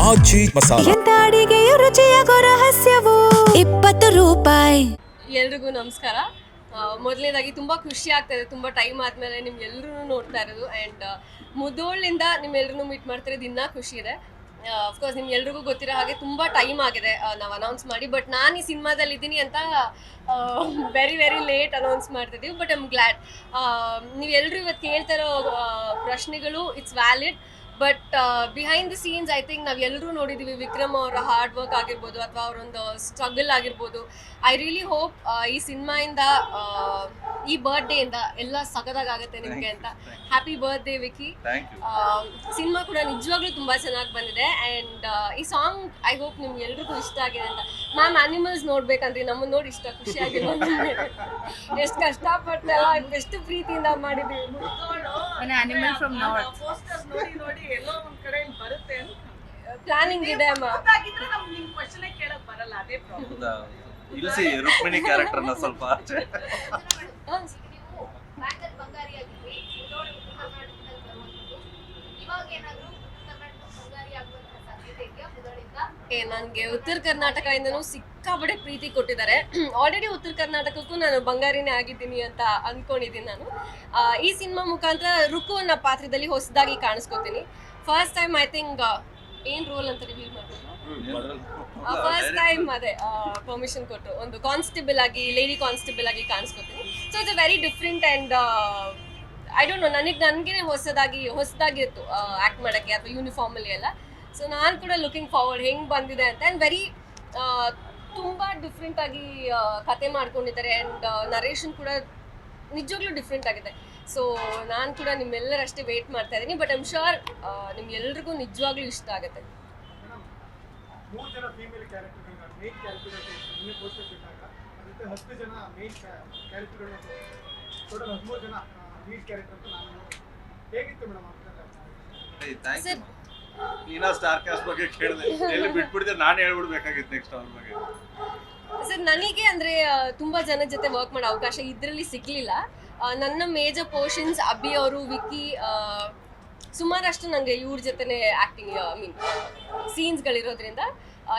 ಆಚಿ ಮಸಾಲ. ಎಂತ ಅಡಿಗೆಯ ರುಚಿಯಾಗೋ ರಹಸ್ಯವು 20 ರೂಪಾಯಿ. ಎಲ್ರಿಗೂ ನಮಸ್ಕಾರ. ಮೊದಲನೇದಾಗಿ ತುಂಬ ಖುಷಿ ಆಗ್ತಾಯಿದೆ, ತುಂಬ ಟೈಮ್ ಆದಮೇಲೆ ನಿಮ್ಗೆಲ್ಲರೂ ನೋಡ್ತಾ ಇರೋದು. ಆ್ಯಂಡ್ ಮುದೋಳಿಂದ ನಿಮ್ಮೆಲ್ಲರೂ ಮೀಟ್ ಮಾಡ್ತಿರೋದು ಇನ್ನೂ ಖುಷಿ ಇದೆ. ಅಫ್ಕೋರ್ಸ್ ನಿಮ್ಗೆಲ್ರಿಗೂ ಗೊತ್ತಿರೋ ಹಾಗೆ ತುಂಬ ಟೈಮ್ ಆಗಿದೆ ನಾವು ಅನೌನ್ಸ್ ಮಾಡಿ. ಬಟ್ ನಾನು ಈ ಸಿನಿಮಾದಲ್ಲಿ ಇದ್ದೀನಿ ಅಂತ ವೆರಿ ಲೇಟ್ ಅನೌನ್ಸ್ ಮಾಡ್ತಿದ್ದೀವಿ. But I am glad. ನೀವೆಲ್ಲರೂ ಇವತ್ತು ಕೇಳ್ತಾ ಇರೋ ಪ್ರಶ್ನೆಗಳು it's valid. But behind the scenes I think ನಾವು ಎಲ್ಲರೂ ನೋಡಿದ್ದೀವಿ. ವಿಕ್ರಮ್ ಅವರ ಹಾರ್ಡ್ ವರ್ಕ್ ಆಗಿರ್ಬೋದು ಅಥವಾ ಅವರೊಂದು ಸ್ಟ್ರಗಲ್ ಆಗಿರ್ಬೋದು. ಐ ರಿಯಲಿ ಹೋಪ್ ಈ ಸಿನಿಮಾಯಿಂದ ಈ ಬರ್ಡೇಯಿಂದ ಎಲ್ಲ ಸಖತ್ತಾಗುತ್ತೆ ನಿಮಗೆ ಅಂತ. Happy birthday wiki. ಸಿನಿಮಾ ಕೂಡ ನಿಜವಾಗ್ಲೂ ತುಂಬ ಚೆನ್ನಾಗಿ ಬಂದಿದೆ. ಆ್ಯಂಡ್ ಈ ಸಾಂಗ್ ಐ ಹೋಪ್ ನಿಮ್ಗೆ ಎಲ್ರಿಗೂ ಇಷ್ಟ ಆಗಿದೆ ಅಂತ. ಮ್ಯಾಮ್ ಆ್ಯನಿಮಲ್ಸ್ ನೋಡ್ಬೇಕಂದ್ರೆ ನಮ್ಮನ್ನು ನೋಡಿ ಇಷ್ಟ ಖುಷಿ ಆಗಿಲ್ಲ. ಎಷ್ಟು ಕಷ್ಟಪಟ್ಟೆಲ್ಲ ಎಷ್ಟು ಪ್ರೀತಿಯಿಂದ ಮಾಡಿದ್ದೀವಿ. ಪ್ಲಾನಿಂಗ್ ಇದೆ ಅಮ್ಮ. ಇಳಿಸಿ ರುಕ್ಮಿಣಿ ಕ್ಯಾರೆಕ್ಟರ್ನ ಸ್ವಲ್ಪ ಆಚೆ. ನನಗೆ ಉತ್ತರ ಕರ್ನಾಟಕದಿಂದನೂ ಸಿಕ್ಕಾಪಟ್ಟೆ ಪ್ರೀತಿ ಕೊಟ್ಟಿದ್ದಾರೆ. ಆಲ್ರೆಡಿ ಉತ್ತರ ಕರ್ನಾಟಕಕ್ಕೂ ನಾನು ಬಂಗಾರಿನೇ ಆಗಿದ್ದೀನಿ ಅಂತ ಅಂದ್ಕೊಂಡಿದ್ದೀನಿ ನಾನು. ಈ ಸಿನಿಮಾ ಮುಖಾಂತರ ರುಕು ಅನ್ನೋ ಪಾತ್ರದಲ್ಲಿ ಹೊಸದಾಗಿ ಕಾಣಿಸ್ಕೊತೀನಿ. ಫಸ್ಟ್ ಟೈಮ್ ಐ ಥಿಂಕ್ ಏನು ರೋಲ್ ಅಂತ ರಿವೀಲ್ ಮಾಡ್ಬೋದು. ಫಸ್ಟ್ ಟೈಮ್ ಅದೇ ಪರ್ಮಿಷನ್ ಕೊಟ್ಟು ಒಂದು ಕಾನ್ಸ್ಟೇಬಲ್ ಆಗಿ, ಲೇಡಿ ಕಾನ್ಸ್ಟೇಬಲ್ ಆಗಿ ಕಾಣಿಸ್ಕೊತೀನಿ. So it's a very different and I don't know, ನನಗೆ ಹೊಸದಾಗಿತ್ತು ಆ್ಯಕ್ಟ್ ಮಾಡೋಕ್ಕೆ ಅಥವಾ ಯೂನಿಫಾರ್ಮಲ್ಲಿ ಎಲ್ಲ. ಸೊ ನಾನು ಕೂಡ ಲುಕಿಂಗ್ ಫಾರ್ವರ್ಡ್ ಹೆಂಗೆ ಬಂದಿದೆ ಅಂತ. ಆ್ಯಂಡ್ ವೆರಿ ತುಂಬ ಡಿಫ್ರೆಂಟಾಗಿ ಕತೆ ಮಾಡ್ಕೊಂಡಿದ್ದಾರೆ. ಆ್ಯಂಡ್ ನರೇಷನ್ ಕೂಡ ನಿಜವಾಗ್ಲೂ ಡಿಫ್ರೆಂಟ್ ಆಗಿದೆ. ಸೊ ನಾನು ಕೂಡ ನಿಮ್ಮೆಲ್ಲರಷ್ಟೇ ವೆಯ್ಟ್ ಮಾಡ್ತಾ ಇದ್ದೀನಿ. ಬಟ್ ಐ ಆಮ್ ಶ್ಯೂರ್ ನಿಮ್ಗೆಲ್ರಿಗೂ ನಿಜವಾಗ್ಲೂ ಇಷ್ಟ ಆಗುತ್ತೆ. ಸರ್ ನೀನಾ ಸ್ಟಾರ್ ಕಾಸ್ಟ್ ಬಗ್ಗೆ ಕೇಳಿದೆ, ಎಲ್ಲಿ ಬಿಟ್ಬಿಡಿದ್ರೆ ನಾನು ಹೇಳ್ಬಿಡ್ಬೇಕಾಗಿತ್ತು ನೆಕ್ಸ್ಟ್ ಅವ್ರ ಬಗ್ಗೆ. ಸರ್ ನನಗೆ ಅಂದರೆ ತುಂಬ ಜನ ಜೊತೆ ವರ್ಕ್ ಮಾಡೋ ಅವಕಾಶ ಇದರಲ್ಲಿ ಸಿಗಲಿಲ್ಲ. ನನ್ನ ಮೇಜರ್ ಪೋರ್ಷನ್ಸ್ ಅಬ್ಬಿ ಅವರು, ವಿಕ್ಕಿ, ಸುಮಾರಷ್ಟು ನನಗೆ ಇವ್ರ ಜೊತೆನೇ ಆ್ಯಕ್ಟಿಂಗ್ ಮೀನ್ ಸೀನ್ಸ್ಗಳಿರೋದ್ರಿಂದ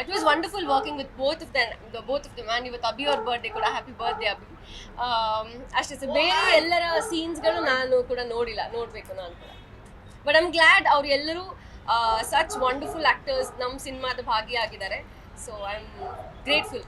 it was wonderful working with both of them. And ಇವತ್ತು ಅಬ್ಬಿ ಅವ್ರ ಬರ್ಡೇ ಕೂಡ, ಹ್ಯಾಪಿ ಬರ್ಡೇ ಅಬ್ಬಿ. ಅಷ್ಟೇ ಸರ್, ಬೇರೆ ಎಲ್ಲರ ಸೀನ್ಸ್ಗಳು ನಾನು ಕೂಡ ನೋಡಬೇಕು ನಾನು ಕೂಡ. ಬಟ್ ಐ ಆಮ್ ಗ್ಲ್ಯಾಡ್ ಅವ್ರು ಎಲ್ಲರೂ ಸಚ್ ವಂಡರ್ಫುಲ್ ಆ್ಯಕ್ಟರ್ಸ್ ನಮ್ಮ ಸಿನಿಮಾದ ಭಾಗಿಯಾಗಿದ್ದಾರೆ. So I am grateful.